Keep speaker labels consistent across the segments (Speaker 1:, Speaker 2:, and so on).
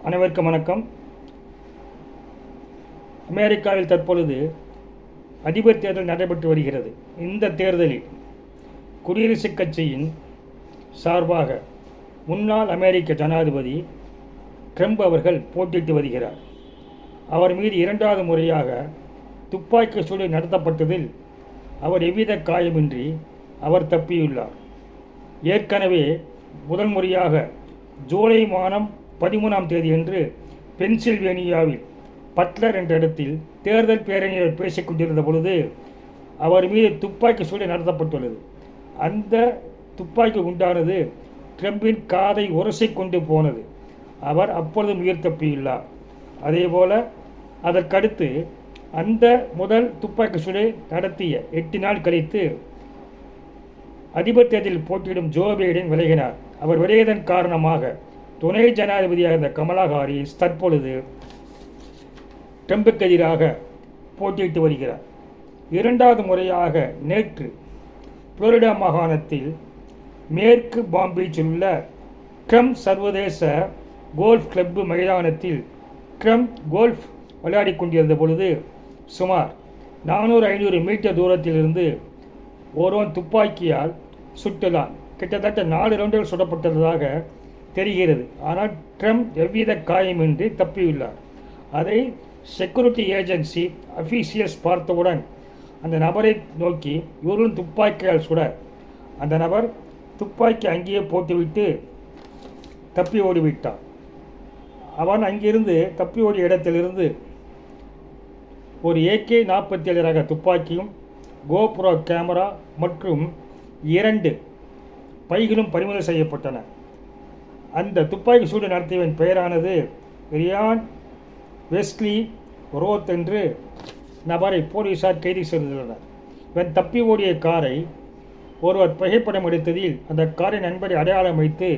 Speaker 1: அனைவருக்கும் வணக்கம். அமெரிக்காவில் தற்பொழுது அதிபர் தேர்தல் நடைபெற்று வருகிறது. இந்த தேர்தலில் குடியரசுக் கட்சியின் சார்பாக முன்னாள் அமெரிக்க ஜனாதிபதி ட்ரம்ப் அவர்கள் போட்டியிட்டு வருகிறார். அவர் மீது இரண்டாவது முறையாக துப்பாக்கி சூடு நடத்தப்பட்டதில் அவர் எவ்வித காயமின்றி அவர் தப்பியுள்ளார். ஏற்கனவே முதல் முறையாக ஜூலை மாதம் 13ஆம் தேதியன்று பென்சில்வேனியாவில் பட்லர் என்ற இடத்தில் தேர்தல் பேரணியில் பேசிக் கொண்டிருந்த பொழுது அவர் மீது துப்பாக்கி சூடு நடத்தப்பட்டுள்ளது. அந்த துப்பாக்கி குண்டானது ட்ரம்பின் காதை உரசி கொண்டு போனது. அவர் அப்பொழுதும் உயிர் தப்பியுள்ளார். அதேபோல் அதற்கடுத்து அந்த முதல் துப்பாக்கி சூடு நடத்திய 8 நாள் கழித்து அதிபர் தேர்தலில் போட்டியிடும் ஜோ பைடன் விலகினார். அவர் விலகியதன் காரணமாக துணை ஜனாதிபதியாக இருந்த கமலா ஹாரிஸ் தற்பொழுது ட்ரம்புக்கு எதிராக போட்டியிட்டு வருகிறார். இரண்டாவது முறையாக நேற்று புளோரிடா மாகாணத்தில் மேற்கு பாம் பீச்சில் உள்ள ட்ரம்ப் சர்வதேச கோல்ஃப் கிளப் மைதானத்தில் ட்ரம்ப் கோல்ஃப் விளையாடி கொண்டிருந்த பொழுது சுமார் 400-500 மீட்டர் தூரத்திலிருந்து ஒருவன் துப்பாக்கியால் சுட்டுள்ளான். கிட்டத்தட்ட 4 ரவுண்டுகள் சுடப்பட்டதாக தெரிகிறது. ஆனால் ட்ரம்ப் எவ்வித காயமின்றி தப்பியுள்ளார். அதை செக்யூரிட்டி ஏஜென்சி அஃபீஷியல்ஸ் பார்த்தவுடன் அந்த நபரை நோக்கி இவர்களும் துப்பாக்கியால் சுட அந்த நபர் துப்பாக்கி அங்கேயே போட்டுவிட்டு தப்பி ஓடிவிட்டார். அவன் அங்கிருந்து தப்பி ஓடிய இடத்திலிருந்து ஒரு AK-47 ரக துப்பாக்கியும் கோப்ரோ கேமரா மற்றும் 2 பைகளும் பறிமுதல் செய்யப்பட்டன. அந்த துப்பாக்கி சூடு நடத்தியவன் பெயரானது ரியான் வெஸ்லி ரோத் என்று நபரை போலீசார் கைது செய்துள்ளனர். இவன் தப்பி ஓடிய காரை ஒருவர் புகைப்படம் எடுத்ததில் அந்த காரின் நண்பரை அடையாளம் வைத்து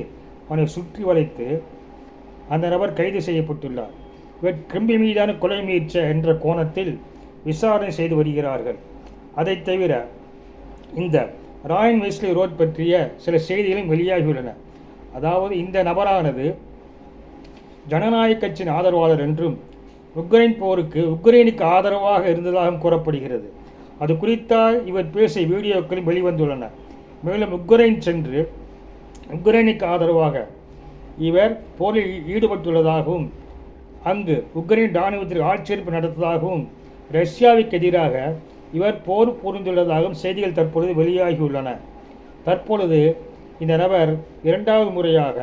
Speaker 1: அவனை சுற்றி வளைத்து அந்த நபர் கைது செய்யப்பட்டுள்ளார். இவர் ட்ரம்ப் மீதான கொலை முயற்சி என்ற கோணத்தில் விசாரணை செய்து வருகிறார்கள். அதை தவிர இந்த ராயன் வெஸ்லி ரோட் பற்றிய சில செய்திகளும் வெளியாகியுள்ளன. அதாவது இந்த நபரானது ஜனநாயக கட்சியின் ஆதரவாளர் என்றும் உக்ரைனுக்கு ஆதரவாக இருந்ததாகவும் கூறப்படுகிறது. அது குறித்த இவர் பேசிய வீடியோக்களும் வெளிவந்துள்ளன. மேலும் உக்ரைன் சென்று உக்ரைனுக்கு ஆதரவாக இவர் போரில் ஈடுபட்டுள்ளதாகவும் அங்கு உக்ரைன் இராணுவத்திற்கு ஆட்சேர்ப்பு நடத்ததாகவும் ரஷ்யாவுக்கு எதிராக இவர் போர் புரிந்துள்ளதாகவும் செய்திகள் தற்பொழுது வெளியாகியுள்ளன. தற்பொழுது இந்த நபர் இரண்டாவது முறையாக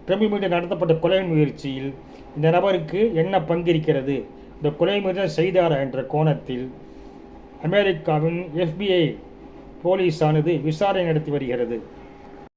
Speaker 1: ட்ரம்ப் மீது நடத்தப்பட்ட கொலை முயற்சியில் இந்த நபருக்கு என்ன பங்கிருக்கிறது, இந்த கொலை முயற்சி செய்தாரா என்ற கோணத்தில் அமெரிக்காவின் FBI போலீஸானது விசாரணை நடத்தி வருகிறது.